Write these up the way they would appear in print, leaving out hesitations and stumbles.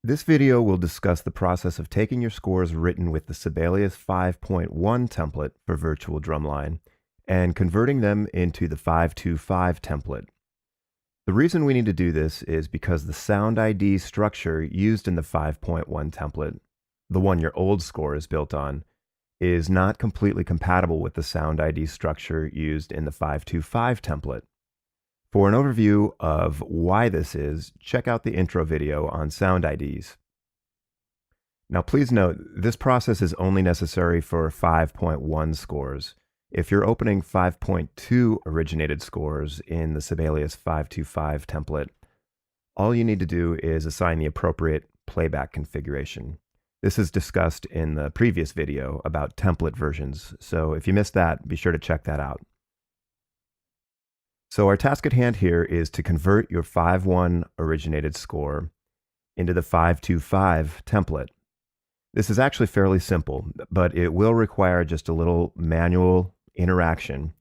This video will discuss the process of taking your scores written with the Sibelius 5.1 template for virtual drumline and converting them into the 525 template. The reason we need to do this is because the sound ID structure used in the 5.1 template, the one your old score is built on, is not completely compatible with the sound ID structure used in the 525 template. For an overview of why this is, check out the intro video on sound IDs. Now please note, this process is only necessary for 5.1 scores. If you're opening 5.2 originated scores in the Sibelius 525 template, all you need to do is assign the appropriate playback configuration. This is discussed in the previous video about template versions, so if you missed that, be sure to check that out. So our task at hand here is to convert your 5.1 originated score into the 5.25 template. This is actually fairly simple, but it will require just a little manual interaction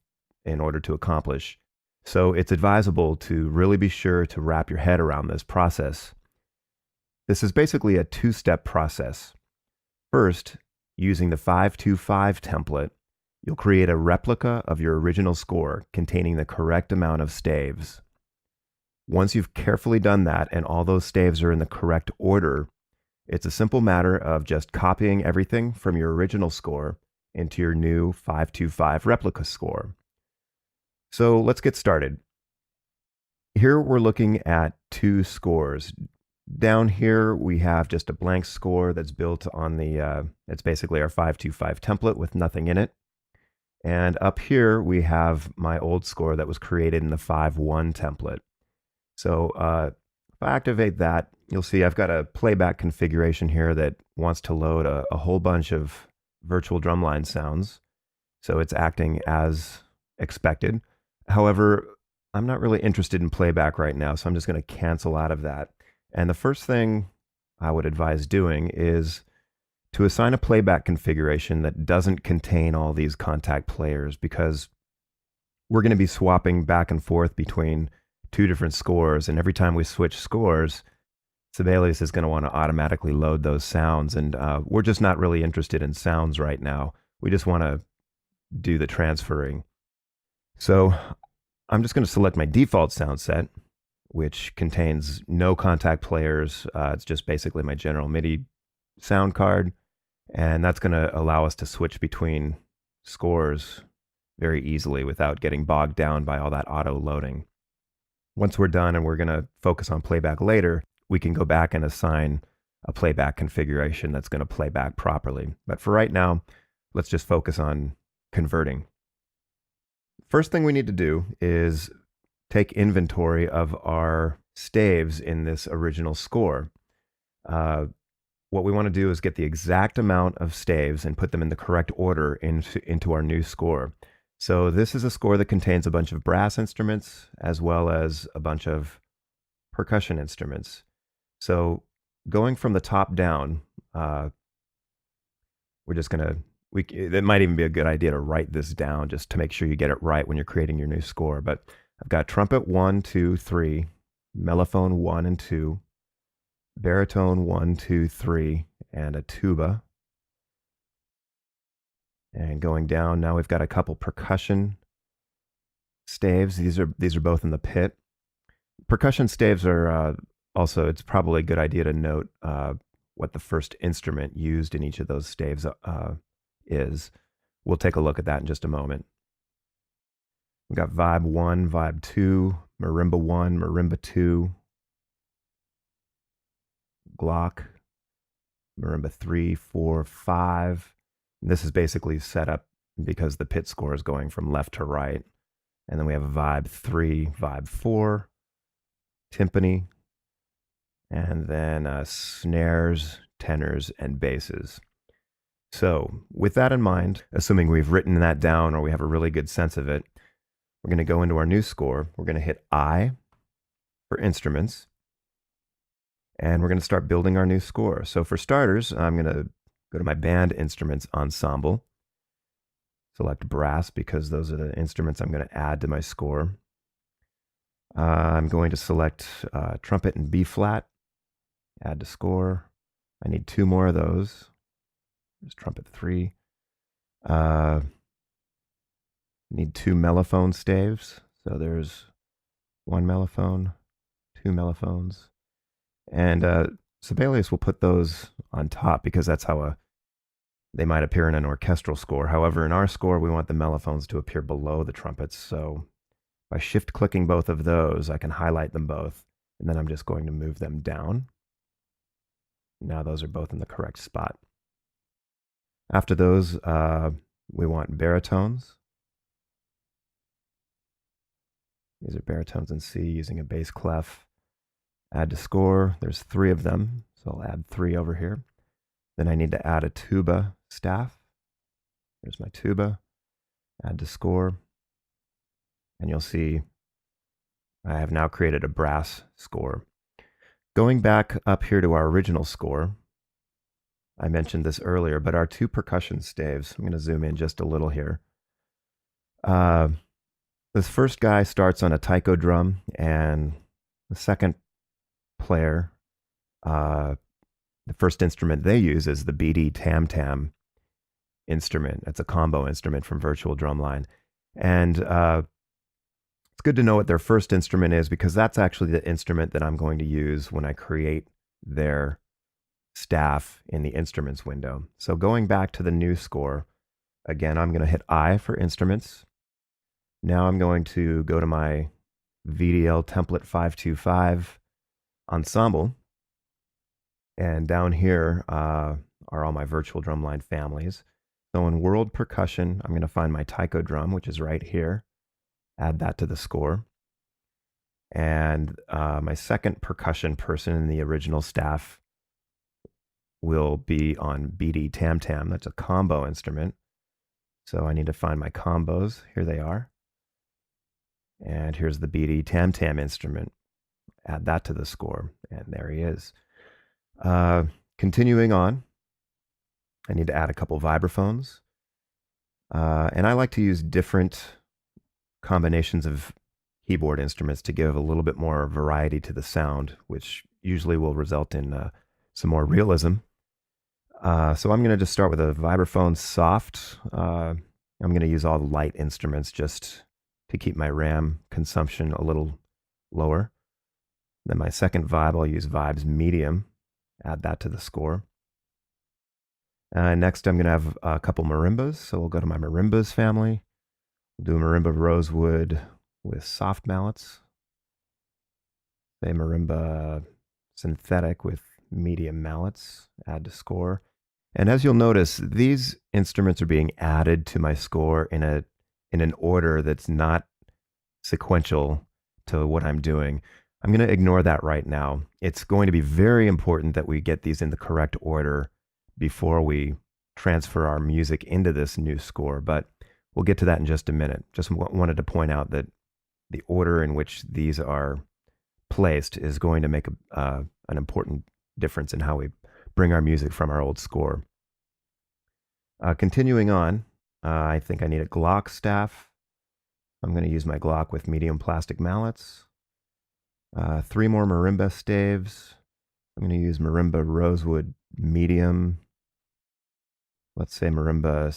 in order to accomplish. So it's advisable to really be sure to wrap your head around this process. This is basically a two-step process. First, using the 5.25 template, you'll create a replica of your original score containing the correct amount of staves. Once you've carefully done that and all those staves are in the correct order, it's a simple matter of just copying everything from your original score into your new 5.25 replica score. So let's get started. Here we're looking at two scores. Down here we have just a blank score that's built on it's basically our 5.25 template with nothing in it. And up here we have my old score that was created in the 5.1 template. So if I activate that, you'll see I've got a playback configuration here that wants to load a whole bunch of virtual drumline sounds. So it's acting as expected. However, I'm not really interested in playback right now, so I'm just going to cancel out of that. And the first thing I would advise doing is to assign a playback configuration that doesn't contain all these contact players, because we're going to be swapping back and forth between two different scores, and every time we switch scores, Sibelius is going to want to automatically load those sounds, and we're just not really interested in sounds right now. We just want to do the transferring. So I'm just going to select my default sound set, which contains no contact players. It's just basically my general MIDI sound card, and that's going to allow us to switch between scores very easily without getting bogged down by all that auto loading. Once we're done and we're going to focus on playback later, we can go back and assign a playback configuration that's going to play back properly. But for right now, let's just focus on converting. First thing we need to do is take inventory of our staves in this original score. What we want to do is get the exact amount of staves and put them in the correct order into our new score. So this is a score that contains a bunch of brass instruments as well as a bunch of percussion instruments. So going from the top down, we're just going to, it might even be a good idea to write this down just to make sure you get it right when you're creating your new score. But I've got trumpet 1, 2, 3, mellophone 1 and 2, baritone 1, 2, 3, and a tuba. And going down, now we've got a couple percussion staves. These are both in the pit. Percussion staves are also, it's probably a good idea to note what the first instrument used in each of those staves is. We'll take a look at that in just a moment. We've got vibe 1, vibe 2, marimba 1, marimba 2, Glock, marimba 3, 4, 5. And this is basically set up because the pit score is going from left to right. And then we have a vibe 3, vibe 4, timpani, and then snares, tenors, and basses. So with that in mind, assuming we've written that down or we have a really good sense of it, we're going to go into our new score. We're going to hit I for instruments, and we're going to start building our new score. So for starters, I'm going to go to my band instruments ensemble, select brass because those are the instruments I'm going to add to my score. I'm going to select trumpet in B flat add to score. I need 2 more of those. There's trumpet 3. Need 2 mellophone staves. So there's 1 mellophone, 2 mellophones. And Sibelius will put those on top because that's how they might appear in an orchestral score. However, in our score, we want the mellophones to appear below the trumpets. So by shift clicking both of those, I can highlight them both. And then I'm just going to move them down. Now those are both in the correct spot. After those, we want baritones. These are baritones in C using a bass clef. Add to score. There's 3 of them, so I'll add 3 over here. Then I need to add a tuba staff. There's my tuba. Add to score. And you'll see I have now created a brass score. Going back up here to our original score, I mentioned this earlier, but our 2 percussion staves, I'm going to zoom in just a little here. This first guy starts on a taiko drum, and the second player, the first instrument they use is the BD tam-tam instrument. It's a combo instrument from Virtual Drumline. And it's good to know what their first instrument is because that's actually the instrument that I'm going to use when I create their staff in the instruments window. So going back to the new score, again, I'm going to hit I for instruments. Now I'm going to go to my VDL template 525 ensemble. And down here are all my Virtual Drumline families. So in world percussion, I'm going to find my taiko drum, which is right here. Add that to the score. And my second percussion person in the original staff will be on BD tam-tam. That's a combo instrument. So I need to find my combos. Here they are. And here's the BD tam-tam instrument. Add that to the score. And there he is. Continuing on, I need to add a couple vibraphones. And I like to use different combinations of keyboard instruments to give a little bit more variety to the sound, which usually will result in some more realism. So I'm going to just start with a vibraphone soft. I'm going to use all the light instruments just to keep my RAM consumption a little lower. Then my second vibe, I'll use vibes medium. Add that to the score. Next, I'm going to have a couple marimbas. So we'll go to my marimbas family. We'll do a marimba rosewood with soft mallets. Say marimba synthetic with medium mallets. Add to score. And as you'll notice, these instruments are being added to my score in an order that's not sequential to what I'm doing. I'm going to ignore that right now. It's going to be very important that we get these in the correct order before we transfer our music into this new score, but we'll get to that in just a minute. Just wanted to point out that the order in which these are placed is going to make an important difference in how we bring our music from our old score. Continuing on, I think I need a Glock staff. I'm going to use my Glock with medium plastic mallets. 3 more marimba staves. I'm going to use marimba rosewood medium. Let's say marimba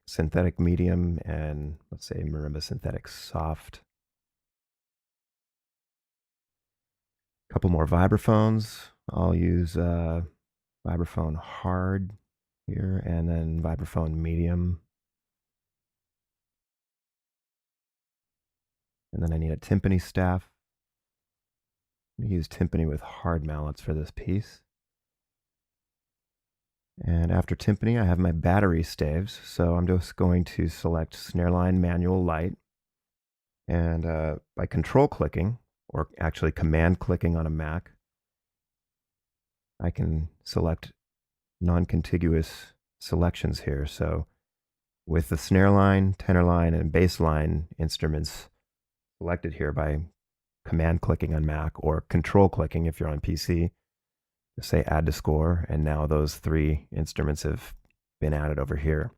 synthetic medium, and let's say marimba synthetic soft. A couple more vibraphones. I'll use vibraphone hard here, and then vibraphone medium. And then I need a timpani staff. I'm going to use timpani with hard mallets for this piece. And after timpani, I have my battery staves. So I'm just going to select snare line manual light. And by control clicking, or actually command clicking on a Mac, I can select non-contiguous selections here. So with the snare line, tenor line, and bass line instruments selected here by command clicking on Mac, or control clicking if you're on PC, say add to score, and now those 3 instruments have been added over here.